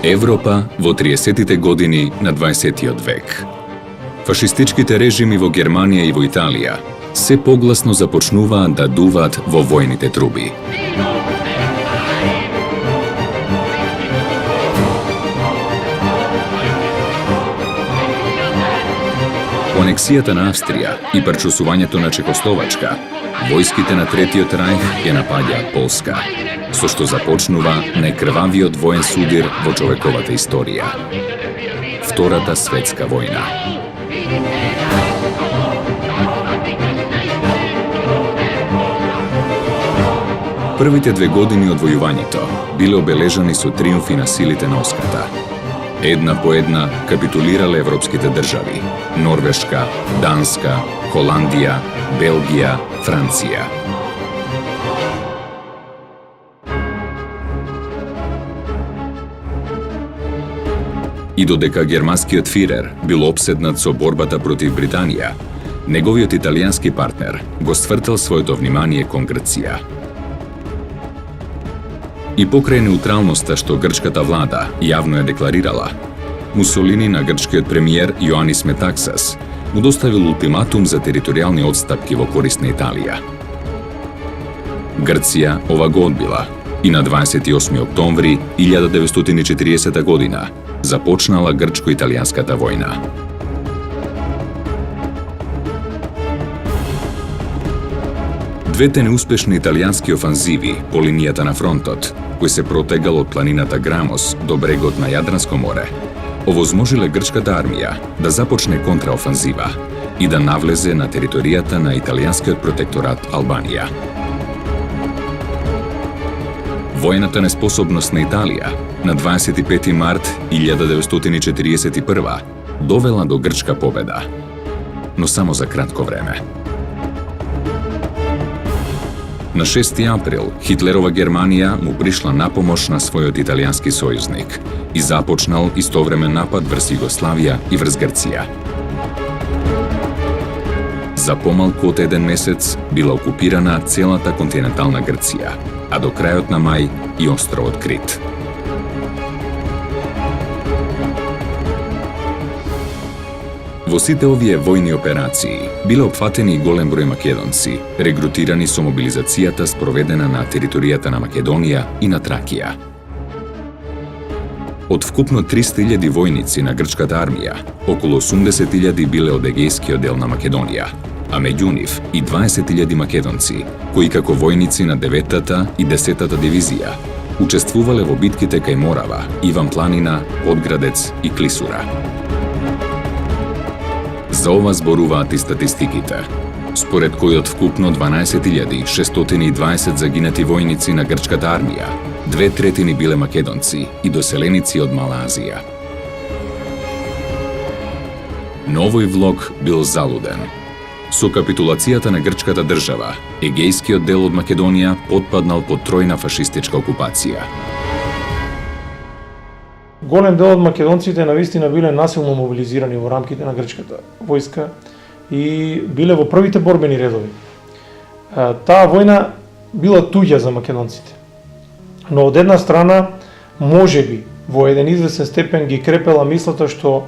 Европа во 30-тите години на 20-тиот век. Фашистичките режими во Германија и во Италија се погласно започнуваат да дуваат во војните труби. По анексијата на Австрија и пречусувањето на Чехословачка, војските на Третиот рајх ја напаѓаат Полска, со што започнува најкрвавиот воен судир во човековата историја. Втората светска војна. Првите 2 години од војувањето биле обележани со триумфи на силите на Оската. Една по една капитулирале европските држави – Норвешка, Данска, Холандија, Белгија, Франција. И додека германскиот фирер бил обседнат со борбата против Британија, неговиот италијански партнер го свртел своето внимание кон Грција. И покрај неутралноста што грчката влада јавно ја декларирала, Мусолини на грчкиот премиер Јоанис Метаксас му доставил ултиматум за територијални отстапки во корист на Италија. Грција ова го одбила и на 28 октомври 1940 година започнала грчко-италијанската војна. Двете неуспешни италијански офанзиви по линијата на фронтот, кој се протегал од планината Грамос до брегот на Јадранско море, овозможиле грчката армија да започне контраофанзива и да навлезе на територијата на италијанскиот протекторат Албанија. Војната неспособност на Италија на 25 март 1941 довела до грчка победа, но само за кратко време. На 6 април Хитлерова Германија му пришла на помош на својот италијански сојузник и започнал истовремен напад врз Југославија и врз Грција. За помалку од 1 месец била окупирана целата континентална Грција, а до крајот на мај и островот Крит. Во сите овие војни операции биле опфатени и голем број македонци, регрутирани со мобилизацијата спроведена на територијата на Македонија и на Тракија. Од вкупно 300.000 војници на грчката армија, околу 80.000 биле од егејскиот дел на Македонија, а меѓу нив и 20.000 македонци, кои како војници на 9-та и 10-та дивизија учествувале во битките кај Морава, Иван Планина, Подградец и Клисура. За ова зборуваат и статистиките, според кои од вкупно 12.620 загинати војници на грчката армија, 2/3 биле македонци и доселеници од Мала Азија. Но овој влог бил залуден. Со капитулацијата на грчката држава, егејскиот дел од Македонија потпаднал под тројна фашистичка окупација. Голем дел од македонците навистина биле насилно мобилизирани во рамките на грчката војска и биле во првите борбени редови. Таа војна била туѓа за македонците. Но од една страна, можеби, во еден известен степен ги крепела мислата што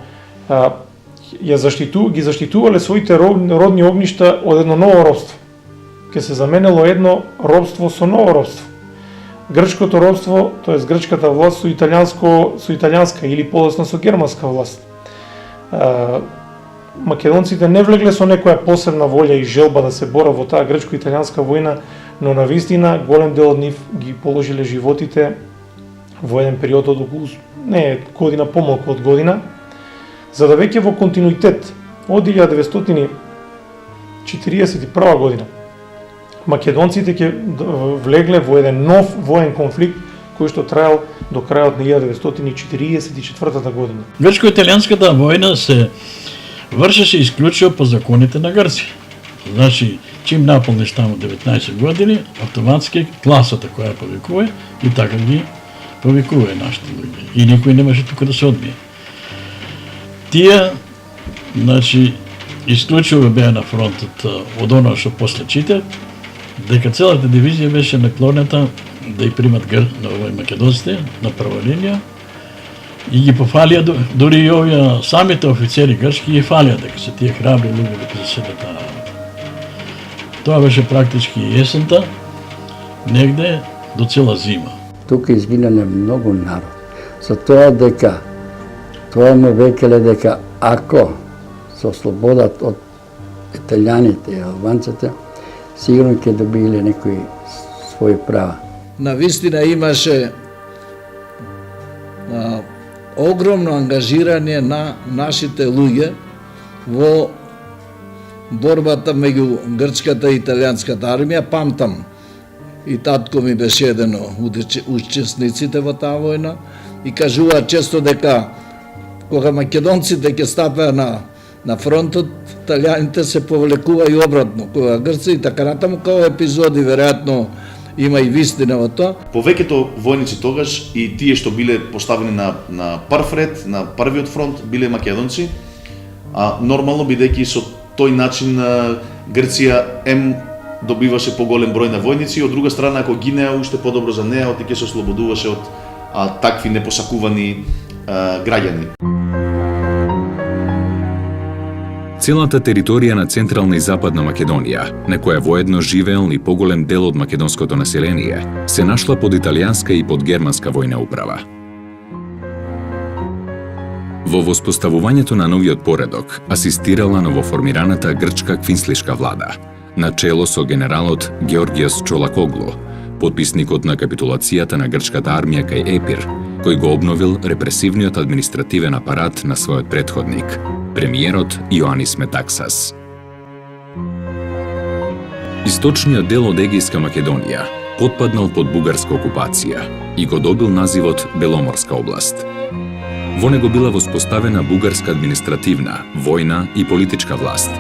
ги заштитувале своите родни огништа од едно ново робство. Ке се заменело едно робство со ново робство. Грчкото робство, тоест грчката власт со италијанска или подоцна со германска власт. Македонците не влегле со некоја посебна волја и желба да се борат во таа грчко-италијанска војна, но навистина голем дел од нив ги положиле животите во еден период од околу година помалку од година, за да веќе во континуитет од 1941 година македонците ќе влегле во еден нов воен конфликт кој што траел до крајот на 1944 година. Грчко-италијанската војна се вршеше исклучиво по законите на Грција. Значи, чим наполниш таму 19 години, автоматски класата која повикува и така ги повикува нашите луѓе. И никој не може тука да се одбие. Тие, значи, исклучиво беа на фронтот од оно што после читав, дека целата дивизија беше наклонета да ја примат македонците на прва линија И ги пофалија, дури и овие самите офицери грчки ги фалија дека се тие храбри луѓе дека се седат таа работа. Тоа беше практички есента, негде до цела зима. Тука изгинале многу народ. За тоа дека, тоа му векеле дека ако се ослободат од италијаните и албанците, сигурно ќе добиле некои своји права. Навистина имаше огромно ангажирање на нашите луѓе во борбата меѓу грчката и италијанската армија. Памтам, и татко ми беше еден од учесниците во таа војна и кажува често дека кога македонците ќе стапеа на фронтот, италијаните се повлекува и обратно, кога грци и така натаму, као епизоди, веројатно има и вистина во тоа. Повеќето војници тогаш и тие што биле поставени на прв ред, на првиот фронт, биле македонци, а нормално бидејќи со тој начин Грција добиваше поголем број на војници, од друга страна ако гинеа уште подобро за неа, оти ќе се ослободуваше од такви непосакувани граѓани. Целата територија на Централна и Западна Македонија, на која воедно живеел и поголем дел од македонското население, се нашла под италијанска и под германска војна управа. Во воспоставувањето на новиот поредок асистирала новоформираната грчка квинслишка влада, на чело со генералот Георгиос Чолакоглу, подписникот на капитулацијата на грчката армија кај Епир, кој го обновил репресивниот административен апарат на својот претходник, премиерот Иоанис Метаксас. Источниот дел од Егејска Македонија потпаднал под бугарска окупација и го добил називот Беломорска област. Во него била воспоставена бугарска административна, војна и политичка власт,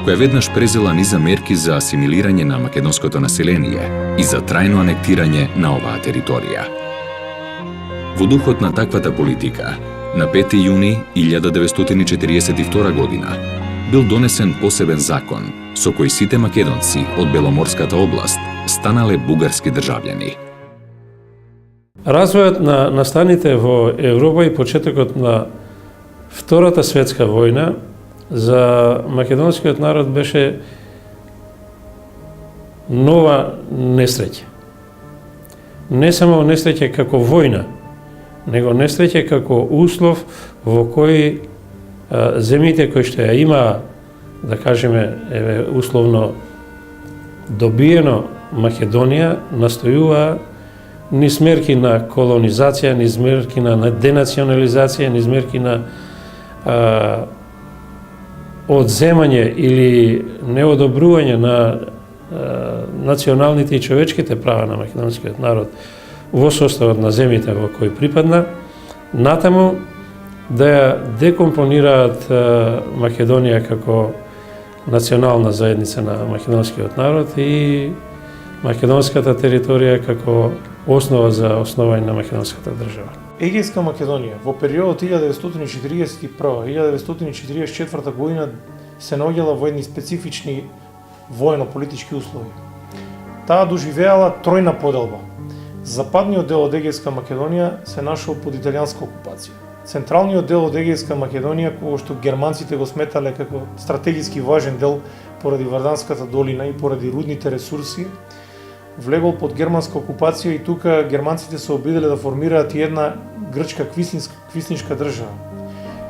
која веднаш презела низа мерки за асимилирање на македонското население и за трајно анектирање на оваа територија. Во духот на таквата политика, на 5 јуни 1942 година бил донесен посебен закон со кој сите македонци од Беломорската област станале бугарски државјани. Развојот на настаните во Европа и почетокот на Втората светска војна за македонскиот народ беше нова несреќа. Не само несреќа како војна, него несреќа како услов во кој земјите кои што ја има, да кажеме, условно добиено Македонија, настојува низ мерки на колонизација, низ мерки на денационализација, низ мерки на одземање или неодобрување на националните и човечките права на македонскиот народ во составот на земјите во кои припадна, натаму да ја декомпонираат Македонија како национална заедница на македонскиот народ и македонската територија како основа за основање на македонската држава. Егејска Македонија во периодот 1941-1944 година се наоѓала во едни специфични војно-политички услови. Таа доживеала тројна поделба. Западниот дел од Егејска Македонија се нашол под италијанска окупација. Централниот дел од Егејска Македонија, кој што германците го сметале како стратегиски важен дел поради Варданската долина и поради рудните ресурси, влегол под германска окупација и тука германците се обиделе да формираат и една грчка квиснишка држава.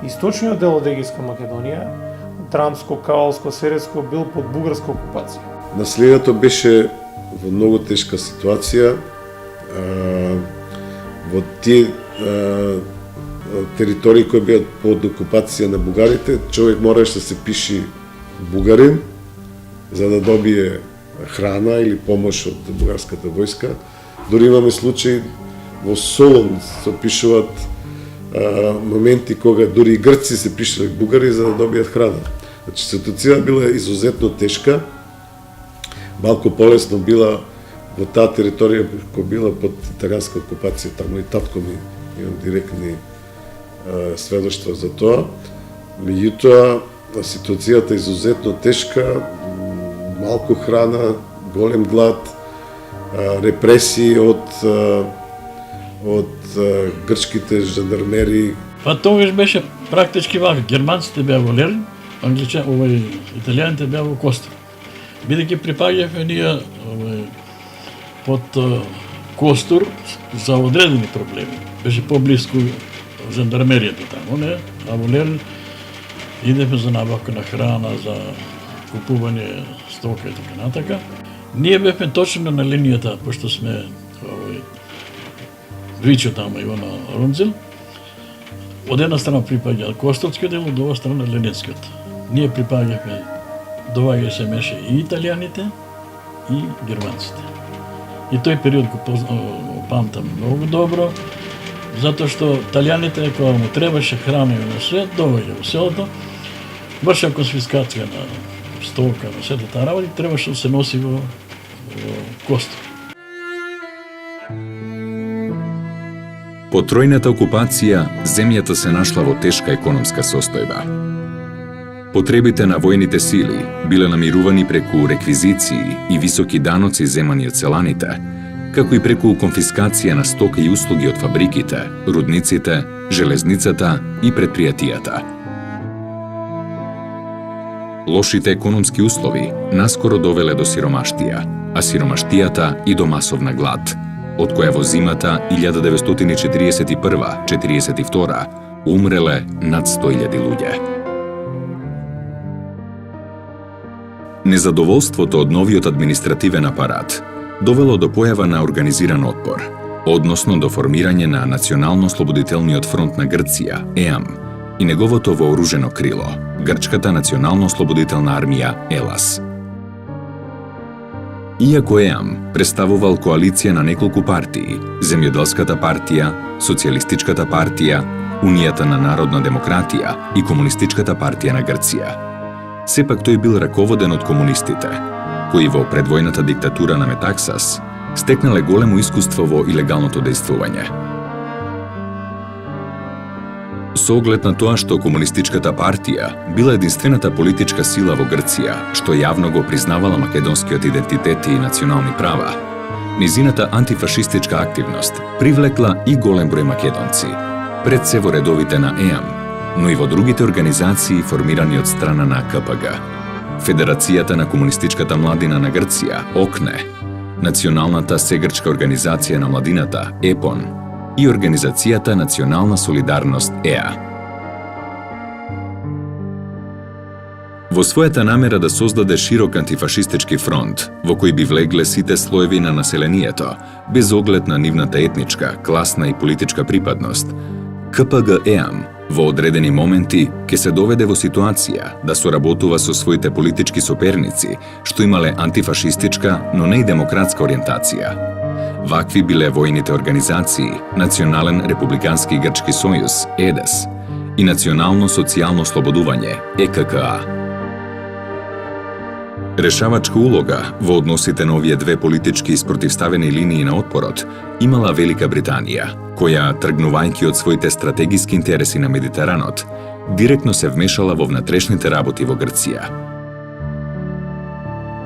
Источниот дел од Егејска Македонија, Драмско, Каалско, Серецко, бил под бугарска окупација. Населението беше во многу тешка ситуација. Во тие територии кои беа под окупација на бугарите, човек мораше да се пише бугарин за да добие храна или помош од бугарската војска. Дори имаме случаи во Солун се пишуваат моменти кога дури и грци се пишале бугари за да добијат храна. Значи ситуацијата била изузетно тешка. Малку полесно била во таа територија која била под италијанска окупација, таму и татко ми имам директни сведоштва за тоа. Меѓутоа ситуацијата изузетно тешка, малку храна, голем глад, репресии од од грчките жандармери. Па тогаш беше практички вака. Германците беа во Лерн, италијаните беа во Костур. Бидејќи припаѓавме ние под Костур за одредени проблеми. Беше поблиску жандармеријата таму, не? А во Лерн идевме за набавка на храна, за купување стока и така натака. Ние бевме точно на линијата, пошто сме Вичо таму и на Рунзел. Од една страна припаѓа Костурскиот дел, од друга страна Ленинскиот. Ние припаѓавме, доваѓа се меше и италијаните и германците. И тој период го памтам многу добро, затоа што италијаните, кога му требаше храна и на свет, доваѓа во селото, врша конфискација на стока, на сета таа работа, требаше да се носи во Костур. По тројната окупација, земјата се нашла во тешка економска состојба. Потребите на војните сили биле намирувани преку реквизиции и високи даноци земани од селаните, како и преку конфискација на стока и услуги од фабриките, рудниците, железницата и предпријатијата. Лошите економски услови наскоро довеле до сиромаштија, а сиромаштијата и до масовна глад, од која во зимата 1941-42 умреле над 100.000 луѓе. Незадоволството од новиот административен апарат довело до појава на организиран отпор, односно до формирање на Национално-слободителниот фронт на Грција, ЕАМ, и неговото вооружено крило, Грчката национално-слободителна армија, ЕЛАС. Иако ЕАМ представувал коалиција на неколку партии, Земјоделската партија, Социјалистичката партија, Унијата на народна демократија и Комунистичката партија на Грција, сепак тој бил раководен од комунистите, кои во предвојната диктатура на Метаксас стекнале големо искуство во илегалното дејствување. Со оглед на тоа што Комунистичката партија била единствената политичка сила во Грција што јавно го признавала македонскиот идентитет и национални права, низината антифашистичка активност привлекла и голем број македонци, пред се во редовите на ЕАМ, но и во другите организации формирани од страна на КПГ. Федерацијата на Комунистичката младина на Грција, ОКНЕ, Националната сегрчка организација на младината, ЕПОН, и Организацијата Национална солидарност, ЕА. Во својата намера да создаде широк антифашистички фронт, во кој би влегле сите слоеви на населението, без оглед на нивната етничка, класна и политичка припадност, КПГ-ЕАМ во одредени моменти ќе се доведе во ситуација да соработува со своите политички соперници, што имале антифашистичка, но не и демократска ориентација. Вакви биле војните организации Национален републикански грчки сојуз, ЕДЕС, и Национално социјално слободување, ЕККА. Решавачка улога во односите на овие две политички спротивставени линии на отпорот имала Велика Британија, која, тргнувајќи од своите стратегиски интереси на Медитеранот, директно се вмешала во внатрешните работи во Грција.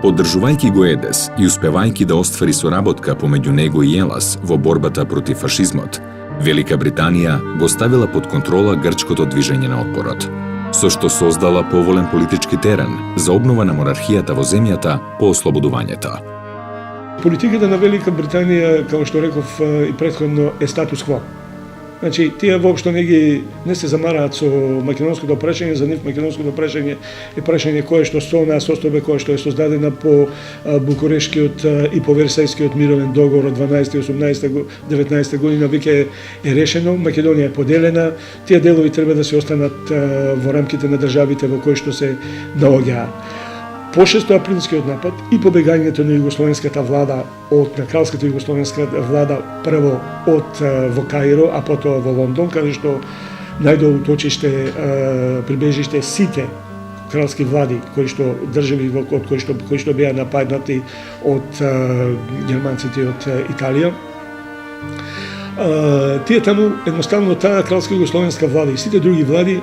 Поддржувајќи го ЕДЕС и успевајќи да оствари соработка помеѓу него и ЕЛАС во борбата против фашизмот, Велика Британија го ставила под контрола грчкото движење на отпорот, со што создала поволен политички терен за обнова на монархијата во земјата по ослободувањето. Политиката на Велика Британија, како што реков и претходно, е статус кво. Значи, тие воопшто не се замараат со македонското прашање, за нив македонското прашање е прашање кое што со онаа состојба која што е создадена по Букурешкиот и по Версајскиот мировен договор од 12, 18, 19 година веќе е решено, Македонија е поделена, тие делови треба да се останат во рамките на државите во кои што се наоѓаат. По 6 априлскиот напад и побегањето на југословенската влада на кралската југословенска влада прво во Каиро, а потоа во Лондон, каде што најдо уточиште прибежиште сите кралски влади кои што држави кои што беа нападнати од германците и од Италија. Тие таму едноставно таа кралска југословенска влада и сите други влади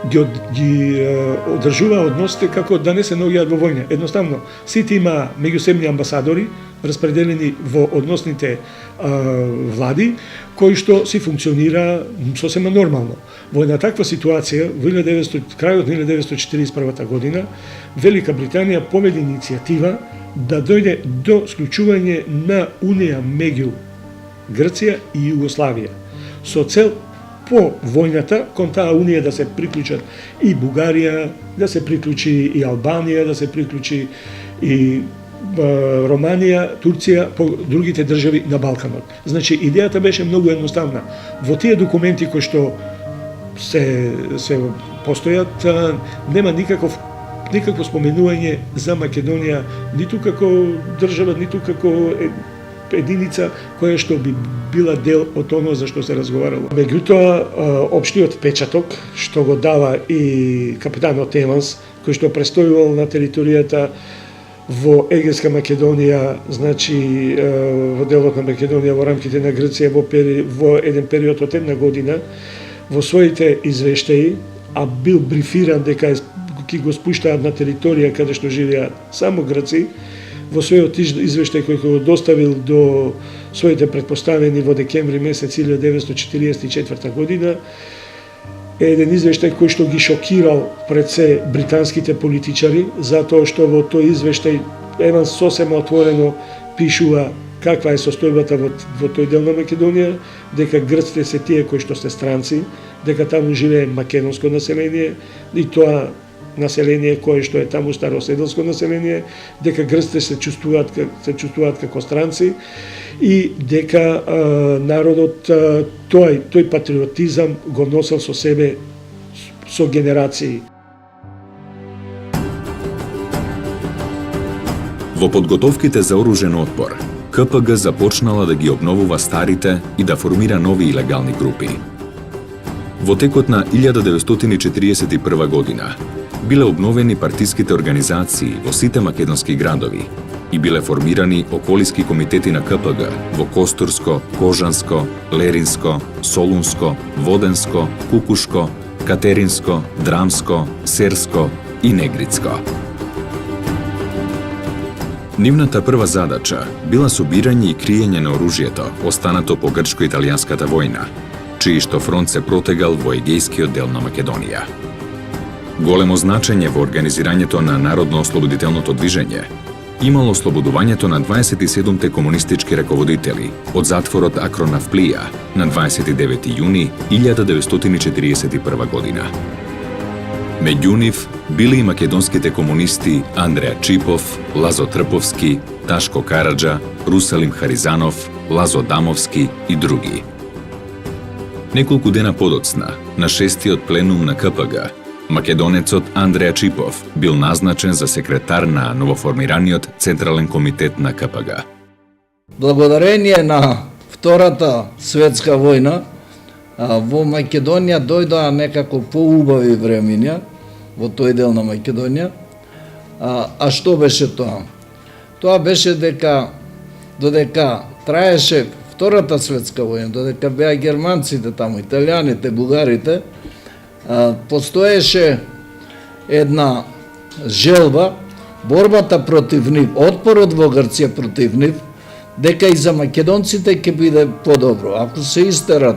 ги одржува односите како да не се наоѓаат во војна. Едноставно, сите има меѓусебни амбасадори распределени во односните влади, кои што си функционира сосема нормално. Во една таква ситуација, крајот 1941 година, Велика Британија поведе иницијатива да дојде до склучување на унија меѓу Грција и Југославија, со цел по војната кон таа унија да се приклучат и Бугарија, да се приклучи и Албанија, да се приклучи и Романија, Турција, по другите држави на Балканот. Значи, идејата беше многу едноставна. Во тие документи кои што се постојат, нема никакво споменување за Македонија, ниту како држава, ниту како единица која што би била дел од оно за што се разговарало. Меѓутоа, општиот печаток што го дава и капитанот Еванс, кој што престојувал на територијата во Егејска Македонија, значи во делот на Македонија во рамките на Грција во еден период од една година, во своите извештаи, а бил брифиран дека ќе го спуштаат на територија каде што живеат само грци, во својот извештај кој го доставил до своите претпоставени во декември месец 1944 година, е еден извештај кој што ги шокирал пред се британските политичари, затоа што во тој извештај Еванс сосема отворено пишува каква е состојбата во тој дел на Македонија, дека грците се тие кои што се странци, дека таму живее македонско население и тоа население кое што е таму староседелско население, дека грците се чувствуваат како странци и дека народот тој патриотизам го носел со себе со генерации. Во подготовките за оружен отпор, КПГ започнала да ги обновува старите и да формира нови илегални групи. Во текот на 1941 година биле обновени партиските организации во сите македонски градови и биле формирани околиски комитети на КПГ во Костурско, Кожанско, Леринско, Солунско, Воденско, Кукушко, Катеринско, Драмско, Серско и Негрицко. Нивната прва задача била собирање и криење на оружјето останато по грчко-италијанската војна, чиј што фронт се протегал во егејскиот дел на Македонија. Големо значење во организирањето на народно-ослободителното движење имало ослободувањето на 27-те комунистички раководители од затворот Акронавплија на 29 јуни 1941 година. Меѓу нив били и македонските комунисти Андреа Чипов, Лазо Трповски, Ташко Караджа, Русалим Харизанов, Лазо Дамовски и други. Неколку дена подоцна, на 6-тиот пленум на КПГ, македонецот Андреа Чипов бил назначен за секретар на новоформираниот Централен комитет на КПГ. Благодарение на Втората светска војна, во Македонија дојдоа некако поубави времиња во тој дел на Македонија. А што беше тоа? Тоа беше дека додека траеше Втората светска војна, додека беа германците таму, италијаните, бугарите, постоеше една желба, борбата против нив, отпорот во Грција против нив, дека и за македонците ќе биде подобро. Ако се истерат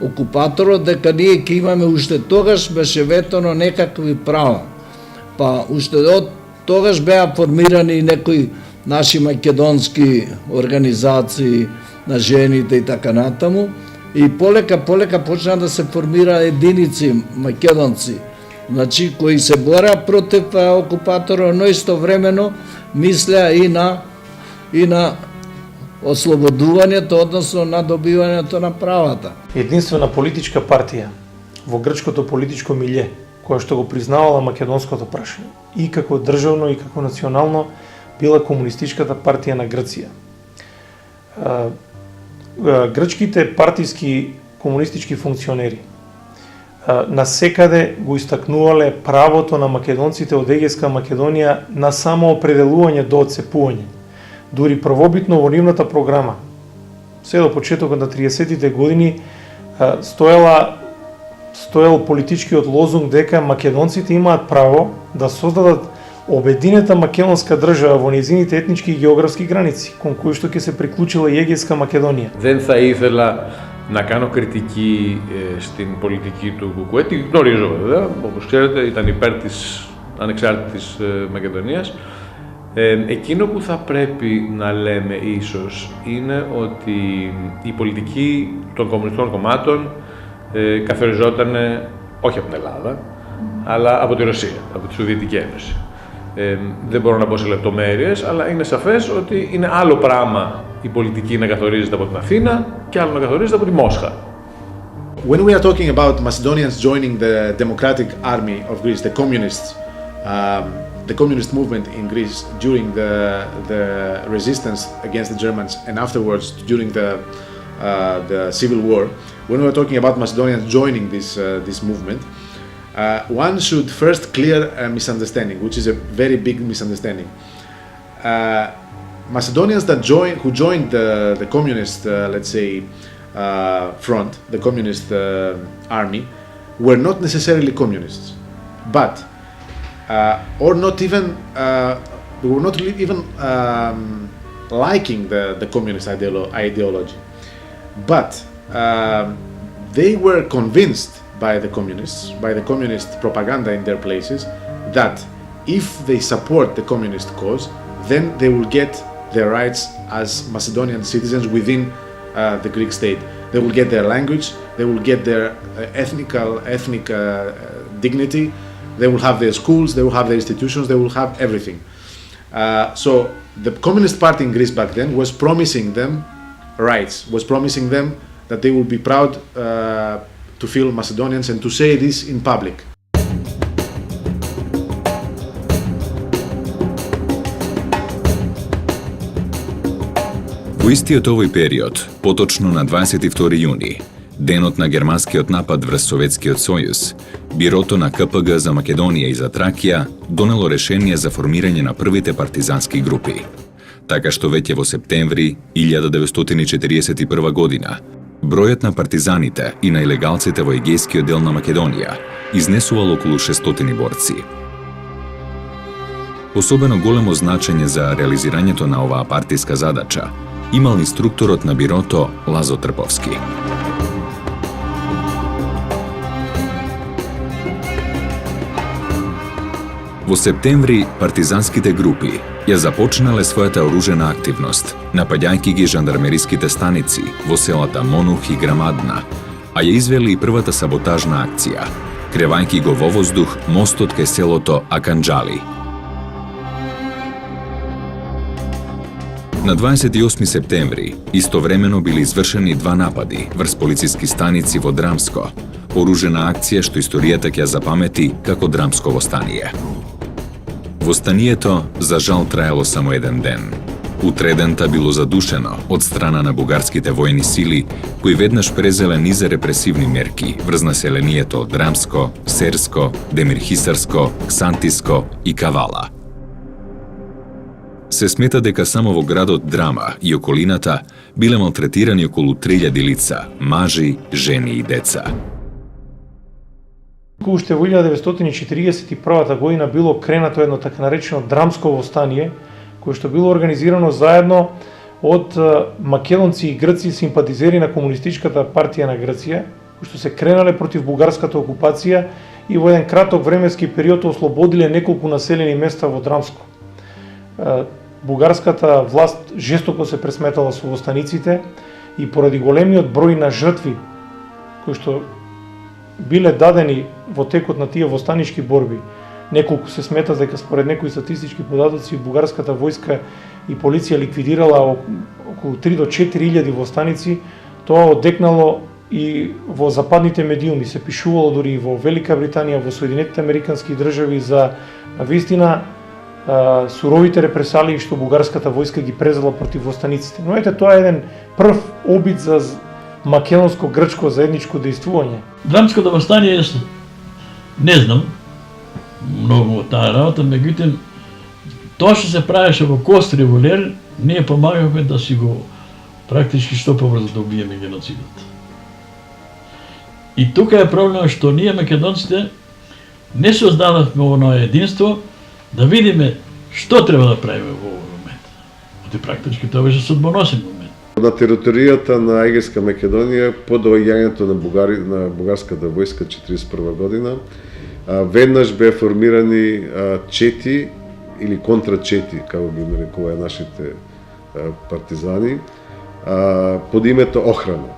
окупаторот, дека ние ќе имаме уште тогаш беше ветено некакви права. Па уште од тогаш беа формирани некои наши македонски организации на жените и така натаму. И полека почна да се формира единици македонци, значи кои се бора против окупаторот, но истовремено мисля и на ослободувањето, односно на добивањето на правата. Единствена политичка партија во грчкото политичко милје, која што го признавала македонското прашање, и како државно и како национално, била Комунистичката партија на Грција. Грчките партиски комунистички функционери насекаде го истакнувале правото на македонците од Егејска Македонија на самоопределување до отцепување. Дури првобитно во нивната програма, се до почетокот на 30-тите години, стоел политичкиот лозунг дека македонците имаат право да создадат обединета македонска држава во нејзините етнички и географски граници, кон кои што ќе се приклучила и Егејска Македонија. Δεν θα ήθελα να κάνω κριτική στην πολιτική του Κουκουέ, τη γνωρίζω βέβαια, όπως ξέρετε ήταν υπέρ της ανεξάρτητης Μακεδονίας. Εκείνο που θα πρέπει να λέμε ίσως είναι ότι η πολιτική των κομμουνιστικών κομμάτων καθοριζόταν όχι από την Ελλάδα, αλλά από τη Ρωσία, από τη Σοβιετική Ένωση. Δεν μπορώ να πω σε λεπτομέρειες, αλλά είναι σαφές ότι είναι άλλο πράγμα η πολιτική να καθορίζεται από την Αθήνα και άλλο να καθορίζεται από τη Μόσχα. When we are talking about Macedonians joining the Democratic Army of Greece, the communist movement in Greece during the resistance against the Germans and afterwards during the civil war, when we are talking about Macedonians joining this movement, one should first clear a misunderstanding, which is a very big misunderstanding. Macedonians who joined the communist, let's say, front, the communist army, were not necessarily communists, but or not even they were not even liking the communist ideology, but they were convinced by the communists, by the communist propaganda in their places, that if they support the communist cause, then they will get their rights as Macedonian citizens within the Greek state. They will get their language, they will get their ethnic dignity, they will have their schools, they will have their institutions, they will have everything. So the Communist Party in Greece back then was promising them rights, was promising them that they will be proud to feel Macedonians and to say this in public. Во истиот овој период, поточно на 22 јуни, денот на германскиот напад врз Советскиот сојуз, Бирото на КПГ за Македонија и за Тракија донело решение за формирање на првите партизански групи. Така што веќе во септември 1941 година, бројот на партизаните и на илегалците во егејскиот дел на Македонија изнесувал околу 600 борци. Особено големо значење за реализирањето на оваа партиска задача имал инструкторот на Бирото Лазо Трповски. Во септември партизанските групи ја започнале својата оружена активност, напаѓајќи ги жандармериските станици во селата Монух и Грамадна, а ја извели и првата саботажна акција, кревајќи го во воздух мостот кај селото Аканџали. На 28 септември истовремено били извршени 2 напади врз полициски станици во Драмско, оружена акција што историјата ќе ја запамети како Драмско востание. Востанието, за жал, траело само еден ден. Утредента било задушено од страна на бугарските војни сили, кои веднаш презеле низа репресивни мерки врз населението од Драмско, Серско, Демирхисарско, Ксантиско и Кавала. Се смета дека само во градот Драма и околината биле малтретирани околу 3000 лица, мажи, жени и деца. Уште во 1941 година било кренато едно така наречено Драмско востание, кое што било организирано заедно од македонци и грци симпатизери на Комунистичката партија на Грција, кои што се кренале против бугарската окупација и во еден краток временски период ослободиле неколку населени места во Драмско. Бугарската власт жестоко се пресметала со востаниците и поради големиот број на жртви кои што биле дадени во текот на тие востанички борби. Неколку се смета дека според некои статистички податоци бугарската војска и полиција ликвидирала околу 3 до 4000 востаници. Тоа одекнало и во западните медиуми, се пишувало дури и во Велика Британија, во Соединетите Американски држави за навистина суровите репресалии што бугарската војска ги презела против востаниците. Но ете, тоа е еден прв обид за македонско-грчко заедничко дејствување. Драмското востание, не знам многу од таа работа, меѓутоа тоа што се правеше во Костри, во Лер, ние помагавме да си го практички што побрзо да убиеме геноцидот. И тука е проблемот што ние македонците не создадовме оно единство да видиме што треба да правиме во овој момент. Оти практички тоа беше судбоносен момент. На територијата на Егејска Македонија, по доаѓањето на бугарската војска 1941 година, веднаш беа формирани чети или контрачети, како ги нарекуваат нашите партизани, под името Охрана.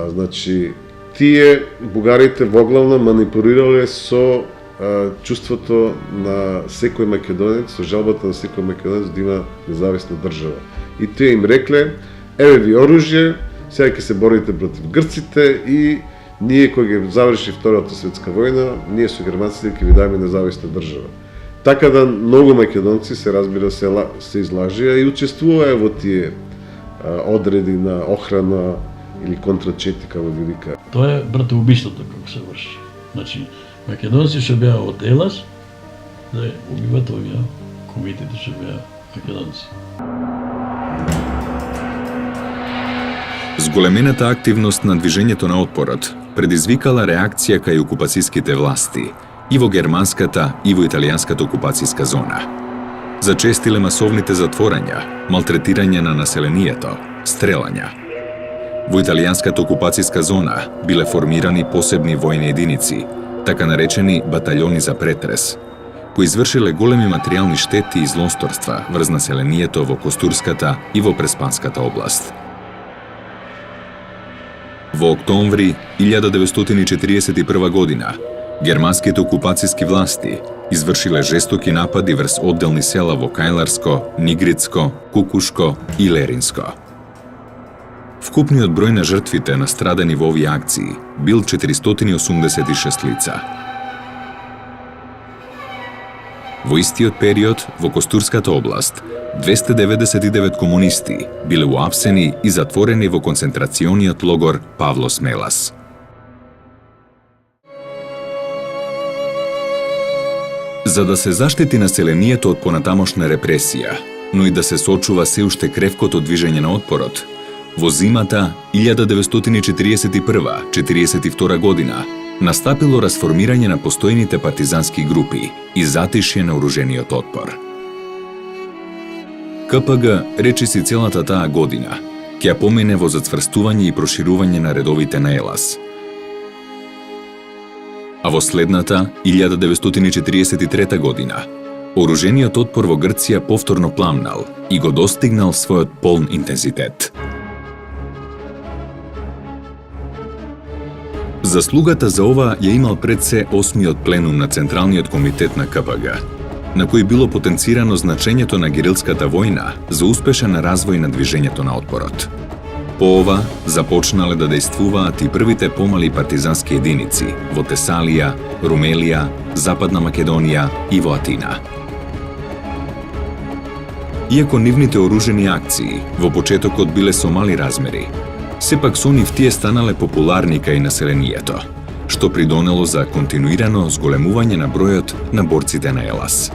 Значи, тие бугарите воглавно манипулирале со чувството на секој македонец, со жалбата на секој македонец да има независна држава. И тие им рекле, еве ви оружје, сега ќе се борите против грците и ние кога ќе заврши Втората светска војна, ние со германците ќе ви дадеме независна држава. Така да многу македонци се разбира се излажија и учествуваа во тие одреди на охрана или контрачети, како ви вика. Тоа е братоубиството како се врши. Значи, македонци што беа од Елас, да убиват овие комитети што беа македонци. Зголемената активност на движењето на отпорот предизвикала реакција кај окупацијските власти и во германската и во италијанската окупацијска зона. Зачестиле масовните затворања, малтретирање на населението, стрелања. Во италијанската окупацијска зона биле формирани посебни војни единици, така наречени батальони за претрес, кои извршиле големи материјални штети и злосторства врз населението во Костурската и во Преспанската област. Во октомври 1941 година германските окупацијски власти извршиле жестоки напади врз одделни села во Кајларско, Нигрицко, Кукушко и Леринско. Вкупниот број на жртвите настрадани во овие акции бил 486 лица. Во истиот период, во Костурската област, 299 комунисти биле уапсени и затворени во концентрациониот логор Павло Смелас. За да се заштити населението од понатамошна репресија, но и да се сочува се уште кревкото движење на отпорот, во зимата 1941-42 година настапило расформирање на постојните партизански групи и затишје на оружениот отпор. КПГ речиси целата таа година ќе ја помине во зацврстување и проширување на редовите на Елас. А во следната, 1943 година, оружениот отпор во Грција повторно пламнал и го достигнал својот полн интензитет. Заслугата за ова ја имал пред се 8-миот пленум на Централниот комитет на КПГ, на кој било потенцирано значењето на герилската војна за успешен развој на движењето на отпорот. По ова започнале да дејствуваат и првите помали партизански единици во Тесалија, Румелија, Западна Македонија и во Атина. Иако нивните оружени акции во почетокот биле со мали размери, сепак со нив тие станале популарни кај населението, што придонело за континуирано зголемување на бројот на борците на Елас.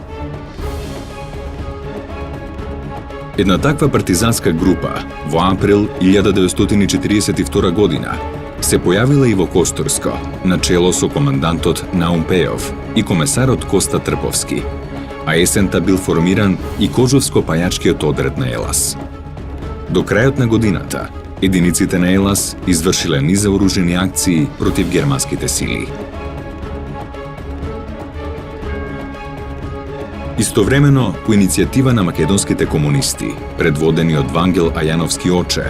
Една таква партизанска група во април 1942 година се појавила и во Костурско, начело со командантот Наум Пејов и комесарот Коста Трповски, а есента бил формиран и Кожовско-пајачкиот одред на Елас. До крајот на годината, единиците на Елас извршиле низ заоружени акции против германските сили. Истовремено, по иницијатива на македонските комунисти, предводени од Вангел Ајановски Оче,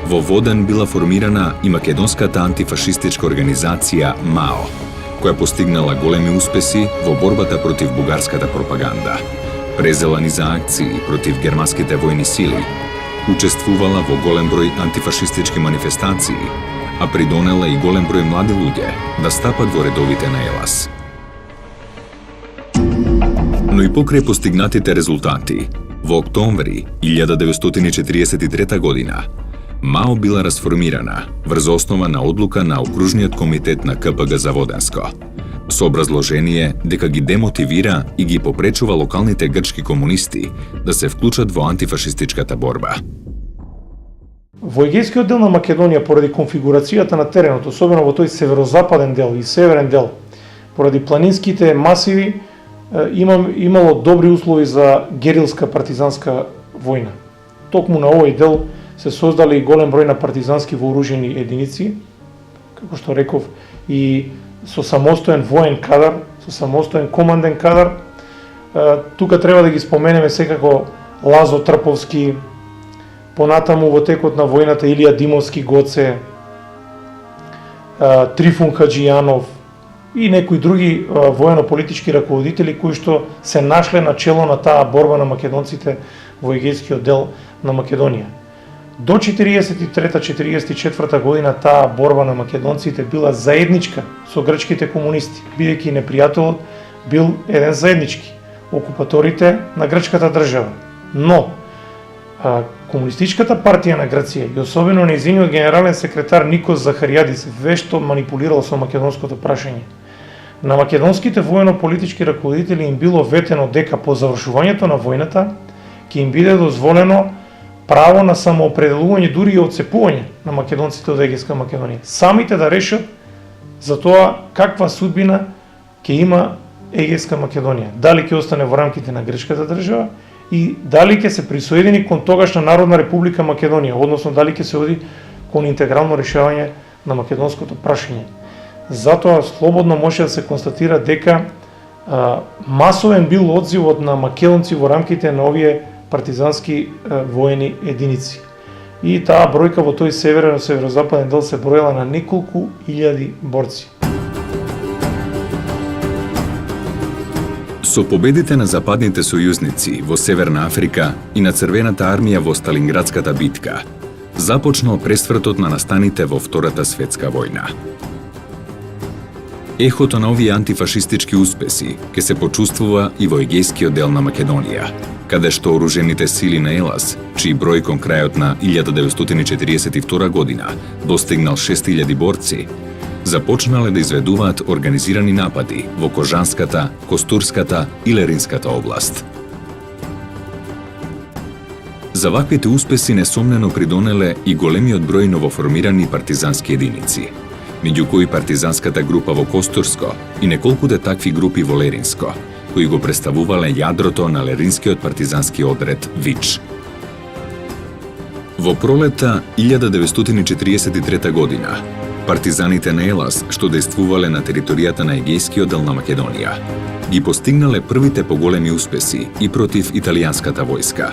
во Воден била формирана и македонската антифашистичка организација МАО, која постигнала големи успеси во борбата против бугарската пропаганда, презела низ акции против германските војни сили, учествувала во голем број антифашистички манифестации, а придонела и голем број млади луѓе да стапат во редовите на Елас. Но и покрај постигнатите резултати, во октомври 1943 година, МАО била расформирана врз основа на одлука на Окружниот комитет на КПГ за Воденско, со образложение дека ги демотивира и ги попречува локалните грчки комунисти да се вклучат во антифашистичката борба. Во Егејскиот дел на Македонија, поради конфигурацијата на теренот, особено во тој северозападен дел и северен дел, поради планинските масиви, имало добри услови за герилска партизанска војна. Токму на овој дел се создали голем број на партизански вооружени единици, како што реков, и со самостоен воен кадар, со самостоен команден кадар. Тука треба да ги споменеме секако Лазо Трповски, понатаму во текот на војната Илија Димовски Гоце, Трифун Хаджијанов и некои други воено-политички раководители кои што се нашле на чело на таа борба на македонците во Егејскиот дел на Македонија. До 43-44 година таа борба на македонците била заедничка со грчките комунисти, бидејќи непријателот бил еден заеднички, окупаторите на грчката држава. Но Комунистичката партија на Грција и особено нејзиниот генерален секретар Никос Захаријадис вешто манипулирал со македонското прашање. На македонските воено-политички раководители им било ветено дека по завршувањето на војната ќе им биде дозволено право на самоопределување, дури и отцепување на македонците од Егејска Македонија. Самите да решат за тоа каква судбина ќе има Егејска Македонија. Дали ќе остане во рамките на грчката држава и дали ќе се присоедини кон тогашна Народна република Македонија, односно дали ќе се оди кон интегрално решавање на македонското прашање. Затоа слободно може да се констатира дека масовен бил одзивот на македонци во рамките на овие партизански воени единици. И таа бројка во тој северно-северозападен дел се броела на неколку илјади борци. Со победите на западните сојузници во Северна Африка и на Црвената армија во Сталинградската битка, започнал пресвртот на настаните во Втората светска војна. Ехото на овие антифашистички успеси ке се почувствува и во Егејскиот дел на Македонија, каде што оружените сили на ЕЛАС, чиј број кон крајот на 1942 година достигнал 6000 борци, започнале да изведуваат организирани напади во Кожанската, Костурската и Леринската област. За ваквите успеси несомнено придонеле и големиот број новоформирани партизански единици, меѓу кои партизанската група во Костурско и неколкуте такви групи во Леринско, кои го представувале јадрото на Леринскиот партизански одред ВИЧ. Во пролета 1943 година, партизаните на ЕЛАС, што действувале на територијата на Егејскиот дел на Македонија, ги постигнале првите поголеми успеси и против италијанската војска,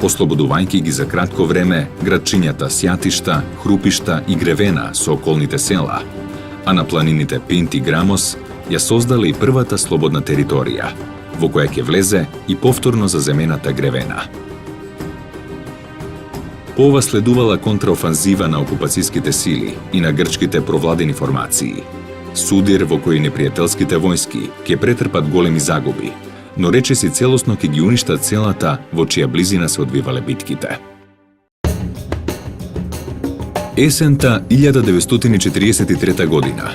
ослободувајќи ги за кратко време градчињата Сјатишта, Хрупишта и Гревена со околните села, а на планините Пинт и Грамос ја создале и првата слободна територија, во која ќе влезе и повторно заземената Гревена. По ова следувала контраофанзива на окупацијските сили и на грчките провладени формации, судир во кој непријателските војски ќе претрпат големи загуби, но речиси целосно ќе ги уништат селата во чија близина се одвивале битките. Есента 1943 година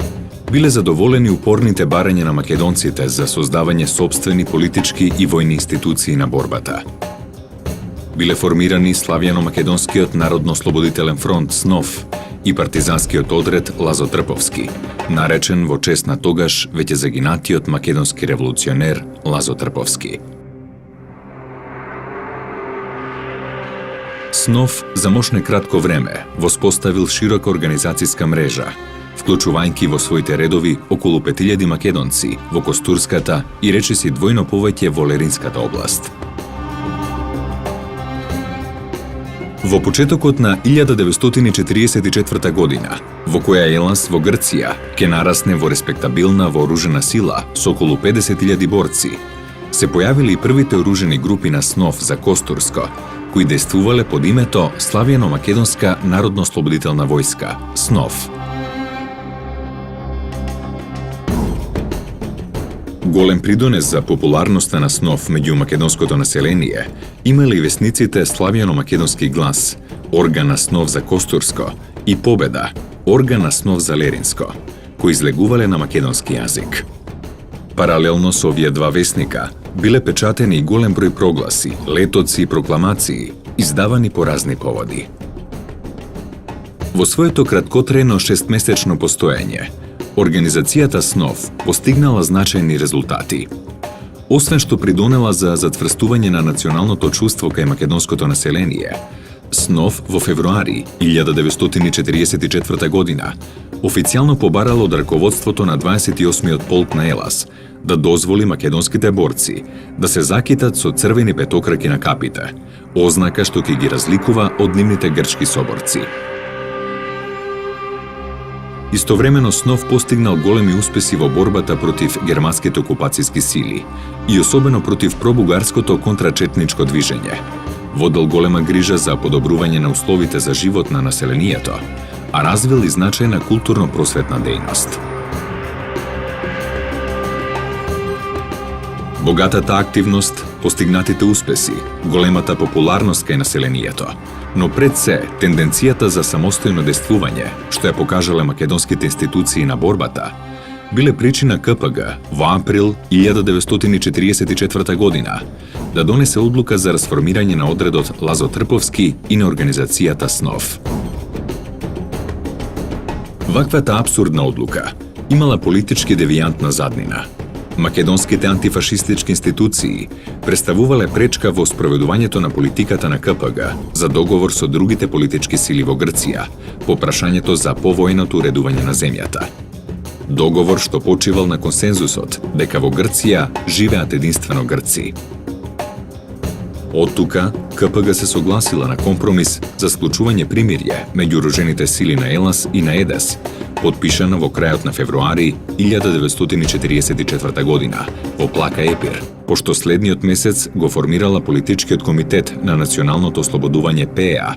биле задоволени упорните барања на македонците за создавање сопствени политички и војни институции на борбата. Биле формирани Славјано-македонскиот народно-ослободителен фронт СНОФ и партизанскиот одред Лазо Трповски, наречен во чест на тогаш веќе загинатиот македонски револуционер Лазо Трповски. СНОФ за мошне кратко време воспоставил широка организацијска мрежа, вклучувајќи во своите редови околу 5000 македонци во Костурската и речиси двојно повеќе во Леринската област. Во почетокот на 1944 година, во која ЕЛАС во Грција ќе нарасне во респектабилна вооружена сила со околу 50.000 борци, се појавили и првите оружени групи на СНОФ за Костурско, кои действувале под името Славјано-македонска народно-ослободителна војска, СНОФ. Голем придонес за популарноста на СНОФ меѓу македонското население имале и весниците Славјано-македонски глас, орган на СНОФ за Костурско и Победа, орган на СНОФ за Леринско, кои излегувале на македонски јазик. Паралелно со овие два весника биле печатени и голем број прогласи, летоци и прокламации, издавани по разни поводи. Во своето краткотрено 6-месечно постоење, организацијата СНОФ постигнала значајни резултати. освен што придонела за затврстување на националното чувство кај македонското население, СНОВ во февруари 1944 година официјално побарало од раководството на 28-миот полк на Елас да дозволи македонските борци да се закитат со црвени петокраки на капите, ознака што ќе ги разликува од нивните грчки соборци. Истовремено СНОВ постигнал големи успеси во борбата против германските окупацијски сили и особено против пробугарското контрачетничко движење. Водел голема грижа за подобрување на условите за живот на населението, а развил и значајна културно-просветна дејност. Богатата активност, постигнатите успеси, големата популарност кај населението, но пред се тенденцијата за самостојно действување, што ја покажале македонските институции на борбата, биле причина КПГ во април 1944 година да донесе одлука за расформирање на одредот Лазо Трповски и на организацијата СНОВ. Ваквата апсурдна одлука имала политички девијантна заднина. Македонските антифашистички институции представувале пречка во спроведувањето на политиката на КПГ за договор со другите политички сили во Грција по прашањето за повојното уредување на земјата. Договор што почивал на консензусот дека во Грција живеат единствено грци. Од тука, КПГ се согласила на компромис за склучување примирје меѓу оружените сили на Елас и на ЕДЕС, подпишано во крајот на февруари 1944 година во Плака Епир, пошто следниот месец го формирала политичкиот комитет на националното ослободување ПЕА,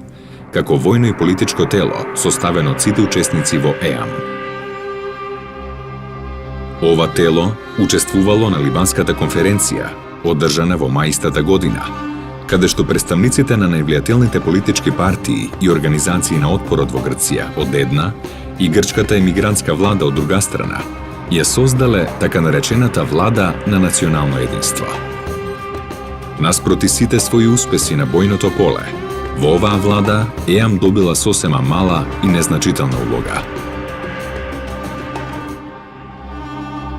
како војно и политичко тело составено од сите учесници во ЕАМ. Ова тело учествувало на Либанската конференција, одржана во мај истата година, каде што представниците на највлијателните политички партии и организации на отпорот во Грција од една и грчката емигрантска влада од друга страна, ја создале така наречената влада на национално единство. Наспроти сите своји успеси на бојното поле, во оваа влада ЕАМ добила сосема мала и незначителна улога.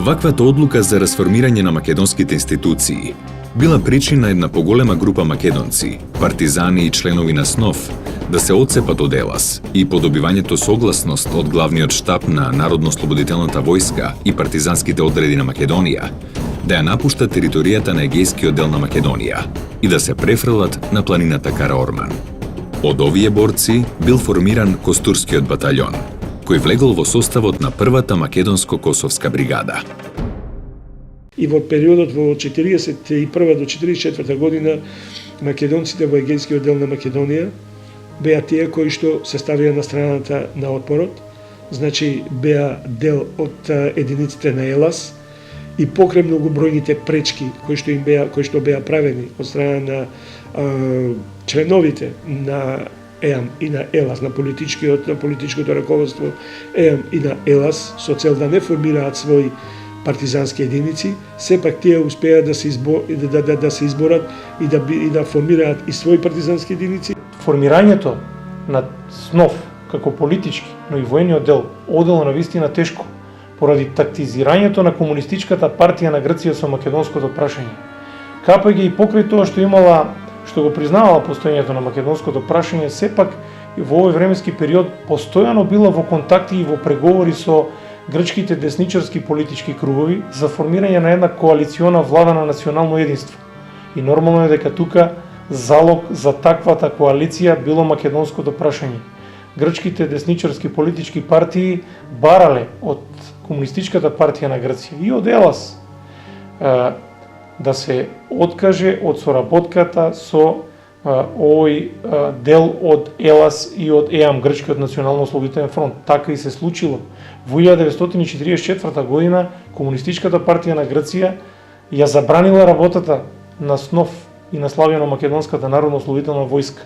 Ваквата одлука за расформирање на македонските институции била причина една поголема група македонци, партизани и членови на СНОВ да се одцепат од Елас и по добивањето согласност од главниот штаб на Народно-слободителната војска и партизанските одреди на Македонија да ја напуштат територијата на егејскиот дел на Македонија и да се префрлат на планината Караорман. Од овие борци бил формиран Костурскиот батаљон, кој влегол во составот на првата македонско-косовска бригада. И во периодот во 1941 до 1944 година македонците во егејскиот дел на Македонија беа тие кои што се ставија на страната на отпорот, значи беа дел од единиците на Елас и покрај многобројните пречки кои што беа правени од страна на членовите на ЕАМ и на ЕЛАС, на политичкото раководство ЕАМ и на ЕЛАС, со цел да не формираат своји партизански единици, сепак тие успеа да се изборат и да формираат и своји партизански единици. Формирањето на СНОВ како политички, но и војниот дел одело на вистина тешко поради тактизирањето на комунистичката партија на Грција со македонското прашање. КПГ и покрај тоа што го признавала постоењето на македонското прашање, сепак и во овој временски период постојано била во контакти и во преговори со грчките десничарски политички кругови за формирање на една коалициона влада на национално единство. И нормално е дека тука залог за таквата коалиција било македонското прашање. Грчките десничарски политички партии барале од Комунистичката партија на Грција и од ЕЛАС да се откаже од соработката со овој дел од ЕЛАС и од ЕАМ, Грчкиот национално-ослободителен фронт. Така и се случило. Во 1944 година Комунистичката партија на Грција ја забранила работата на СНОВ и на Славјано-македонската народно-ослободителна војска.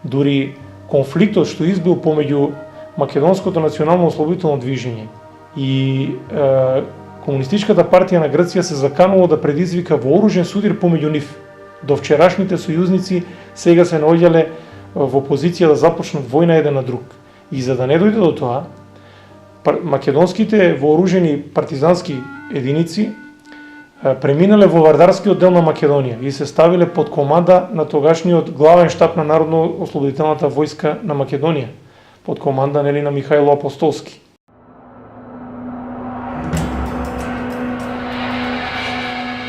Дури конфликтот што избил помеѓу Македонското национално-ослободително движење и Комунистичката партија на Грција се заканувало да предизвика вооружен судир помеѓу нив. До вчерашните сојузници сега се наоѓале во позиција да започнат војна еден на друг. И за да не дојде до тоа, македонските вооружени партизански единици преминале во вардарскиот дел на Македонија и се ставиле под команда на тогашниот главен штаб на Народно-ослободителната војска на Македонија, под команда на Михајло Апостолски.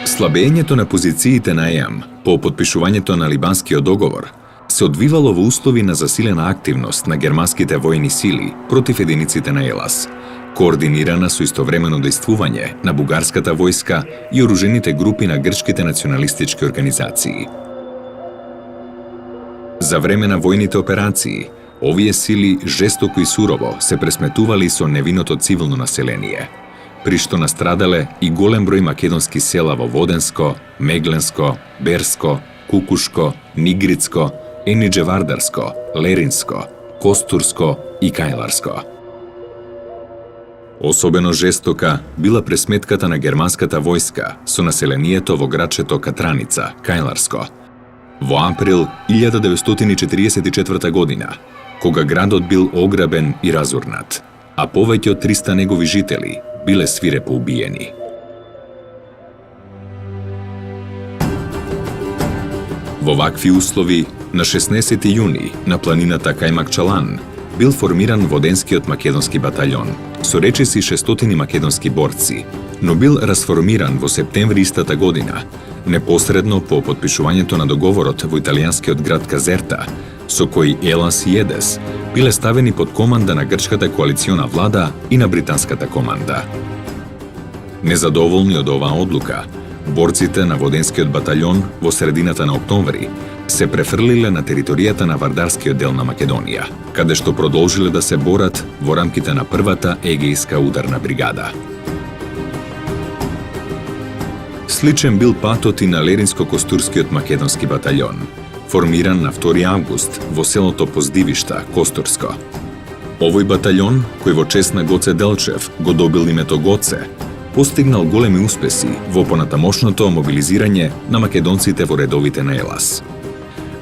Слабењето на позициите на ЕАМ по подпишувањето на Либанскиот договор се одвивало во услови на засилена активност на германските војни сили против единиците на ЕЛАС, координирана со истовремено дејствување на бугарската војска и оружените групи на грчките националистички организации. За време на војните операции, овие сили жестоко и сурово се пресметували со невиното цивилно население, при што настрадале и голем број македонски села во Воденско, Мегленско, Берско, Кукушко, Нигрицко, Енидже-Вардарско, Леринско, Костурско и Кајларско. Особено жестока била пресметката на германската војска со населението во градчето Катраница, Кајларско, во април 1944 година, кога градот бил ограбен и разурнат, а повеќе од 300 негови жители биле свирепо убиени. Во вакви услови, на 16 јуни на планината Кајмакчалан бил формиран Воденскиот македонски батаљон со речиси 600 македонски борци, но бил расформиран во септември истата година, непосредно по подпишувањето на договорот во италијанскиот град Казерта, со кој ЕЛАС и ЕДЕС биле ставени под команда на грчката коалициона влада и на британската команда. Незадоволни од оваа одлука, борците на Воденскиот батаљон во средината на октомври се префрлиле на територијата на Вардарскиот дел на Македонија, каде што продолжиле да се борат во рамките на првата егејска ударна бригада. Сличен бил патот и на Леринско-Костурскиот македонски батаљон, формиран на 2 август во селото Поздивишта, Костурско. Овој батаљон, кој во чест на Гоце Делчев го добил името Гоце, постигнал големи успеси во понатамошното мобилизирање на македонците во редовите на ЕЛАС.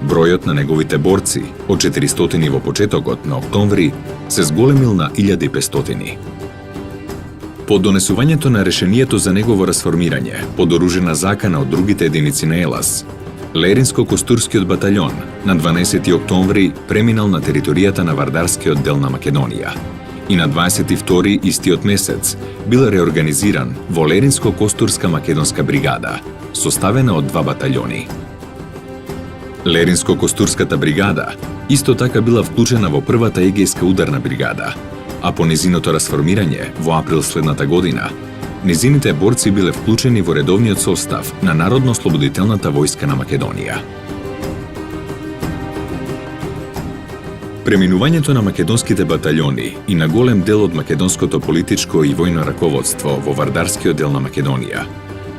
Бројот на неговите борци од 400 во почетокот на октомври се зголемил на 1500. По донесувањето на решението за негово расформирање под оружена закана од другите единици на ЕЛАС, Леринско-Костурскиот батаљон на 12 октомври преминал на територијата на Вардарскиот дел на Македонија и на 22 истиот месец бил реорганизиран во Леринско-Костурска македонска бригада, составена од 2 батаљони. Леринско-Костурската бригада исто така била вклучена во првата егејска ударна бригада, а по незиното расформирање во април следната година, незините борци биле вклучени во редовниот состав на Народно-ослободителната војска на Македонија. Преминувањето на македонските батаљони и на голем дел од македонското политичко и војно раководство во Вардарскиот дел на Македонија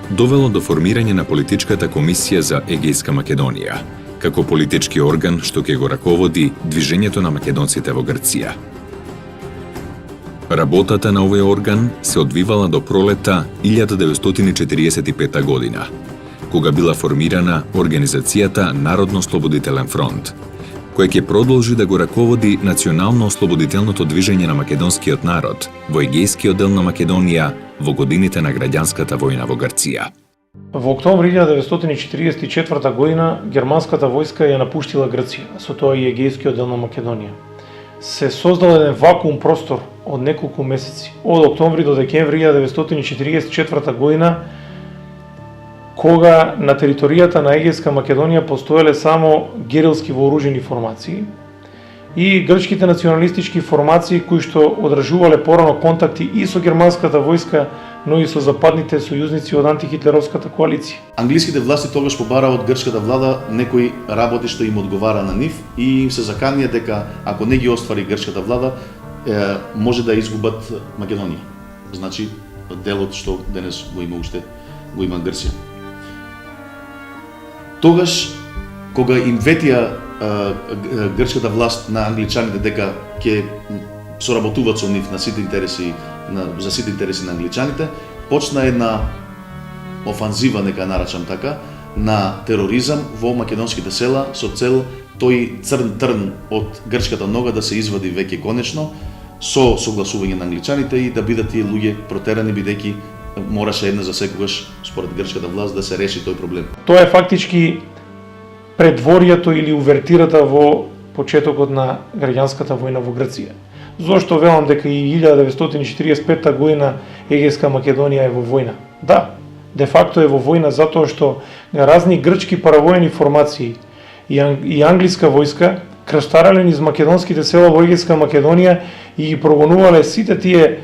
довело до формирање на политичката комисија за Егејска Македонија, како политички орган што ќе го раководи движењето на македонците во Грција. Работата на овој орган се одвивала до пролета 1945 година, кога била формирана Организацијата Народно-ослободителен фронт, која ќе продолжи да го раководи национално-ослободителното движење на македонскиот народ во Егејскиот дел на Македонија во годините на граѓанската војна во Грција. Во октомври 1944 година германската војска ја напуштила Грција, со тоа и Егејскиот дел на Македонија. Се создал еден вакуум простор од неколку месеци, од октомври до декември 1944 година, кога на територијата на Егејска Македонија постоеле само герилски вооружени формации и грчките националистички формации кои што одржувале порано контакти и со германската војска, но и со западните сојузници од антихитлеровската коалиција. Англиските власти тогаш побара од грчката влада некои работи што им одговара на нив и им се заканија дека ако не ги оствари грчката влада, може да изгубат Македонија. Значи, делот што денес го има Грција. Тогаш, кога им ветија грчката власт на англичаните дека ќе соработуваат со нив за сите интереси на англичаните, почна една офанзива, нека нарачам така, на тероризам во македонските села со цел тој црн трн од грчката нога да се извади веќе конечно со согласување на англичаните и да бидат тие луѓе протерани бидејќи мораше една за секогаш, според грчката власт, да се реши тој проблем. Тоа е фактички предворието или увертирата во почетокот на граѓанската војна во Грција. Зошто велам дека и 1945 година Егејска Македонија е во војна? Да, де факто е во војна затоа што разни грчки паравојни формации и англиска војска крстарале низ македонските села во Егејска Македонија и ги прогонувале сите тие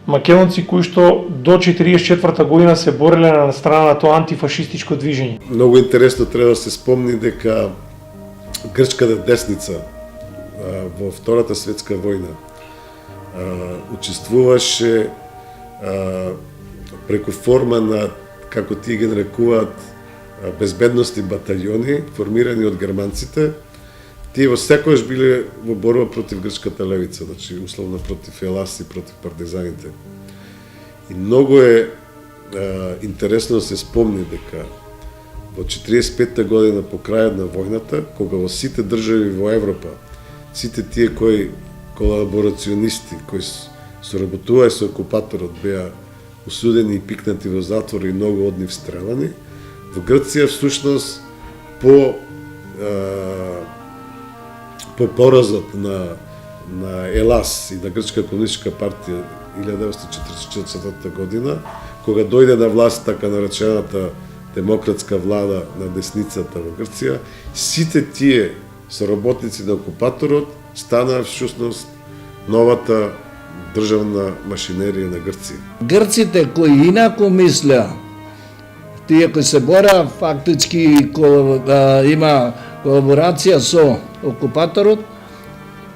македонци кои што до 1944 година се бореле на страна на тоа антифашистичко движење. Многу интересно треба да се спомни дека грчката десница во Втората светска војна учествуваше преку форма на, како тие ги нарекуваат, безбедности баталјони, формирани од германците. Тие во секојаш биле во борба против грчката левица, значи условно против Елас и против партизаните. И многу е интересно да се спомни дека во 45-та година по крајот на војната, кога во сите држави во Европа, сите тие кои колаборационисти, кои соработуваа со окупаторот, беа осудени и пикнати во затвор и многу од нив стрелани, во Грција всушност по поразот на Елас и на Грчка комунистичка партија 1944 година, кога дојде на власт така наречената демократска влада на десницата во Грција, сите тие соработници на окупаторот станаа всушност новата државна машинерија на Грција. Грците кои инако мислеа, тие кои се бора, фактички има колаборација со окупаторот,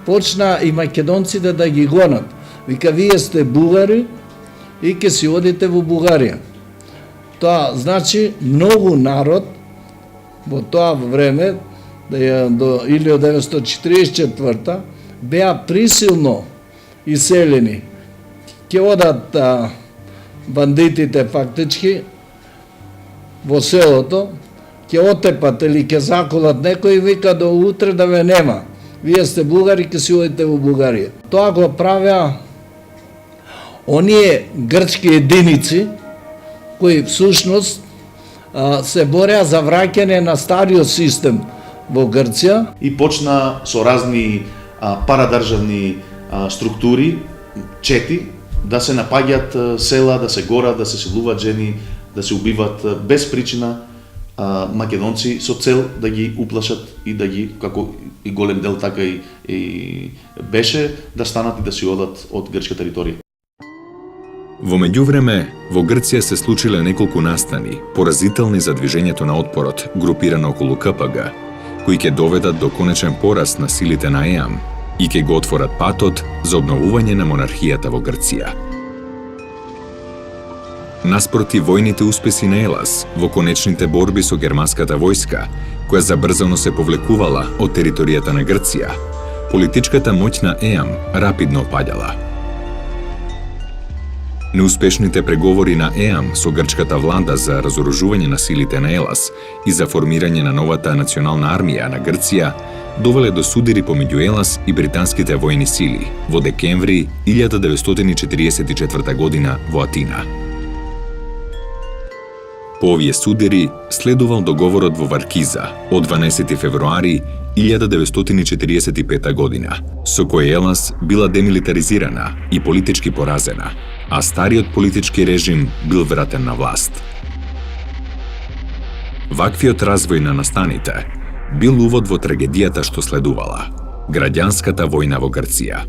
почна и македонците да ги гонат. Вика, вие сте бугари и ќе си одите во Бугарија. Тоа значи многу народ во тоа време, до 1944 беа присилно иселени. Ќе одат бандитите фактички во селото, ќе отепат или ќе заколат некој и вика до утре да ве нема. Вие сте бугари, ќе си одите во Бугарија. Тоа го правеа оние грчки единици кои всушност се бореа за враќање на стариот систем во Грција. И почна со разни парадржавни структури, чети, да се напаѓаат села, да се горат, да се силуваат жени, да се убиват без причина македонци со цел да ги уплашат и да ги, како и голем дел така и беше, да станат и да си одат од грчка територија. Во меѓувреме, во Грција се случиле неколку настани, поразителни за движењето на отпорот, групирано околу КПГ, кои ќе доведат до конечен пораст на силите на ЕАМ и ќе го отворат патот за обновување на монархијата во Грција. Наспроти војните успеси на Елас во конечните борби со германската војска, која забрзано се повлекувала од територијата на Грција, политичката моќ на ЕАМ рапидно опаѓала. Неуспешните преговори на ЕАМ со грчката влада за разоружување на силите на Елас и за формирање на новата национална армија на Грција довеле до судири помеѓу Елас и британските војни сили во декември 1944 година во Атина. По овие судири следувал договорот во Варкиза од 12 февруари 1945 година, со кој Елас била демилитаризирана и политички поразена, а стариот политички режим бил вратен на власт. Ваквиот развој на настаните бил увод во трагедијата што следувала – граѓанската војна во Грција.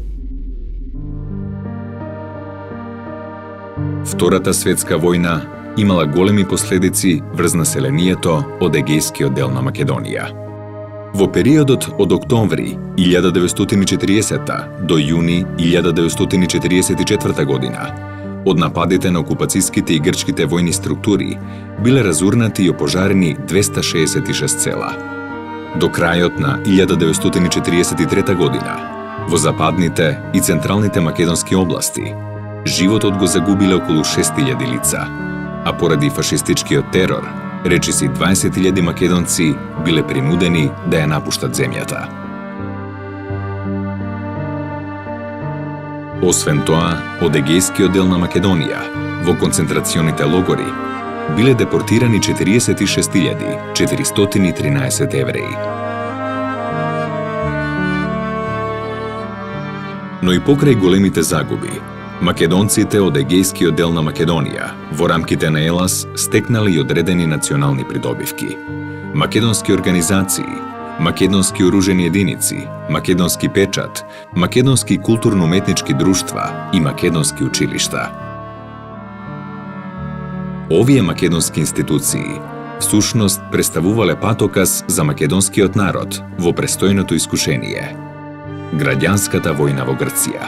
Втората светска војна имала големи последици врз населението од егејскиот дел на Македонија. Во периодот од октомври 1940 до јуни 1944 година, од нападите на окупацијските и грчките војни структури биле разурнати и опожарени 266 села. До крајот на 1943 година, во западните и централните македонски области, животот го загубиле околу 6000 лица, а поради фашистичкиот терор, речиси 20.000 македонци биле принудени да ја напуштат земјата. Освен тоа, од егејскиот дел на Македонија, во концентрационите логори биле депортирани 46.413 евреи. Но и покрај големите загуби, македонците од егејскиот дел на Македонија во рамките на ЕЛАС стекнале и одредени национални придобивки. Македонски организации, македонски оружени единици, македонски печат, македонски културно-уметнички друштва и македонски училишта. Овие македонски институции всушност представувале патоказ за македонскиот народ во престојното искушение – граѓанската војна во Грција.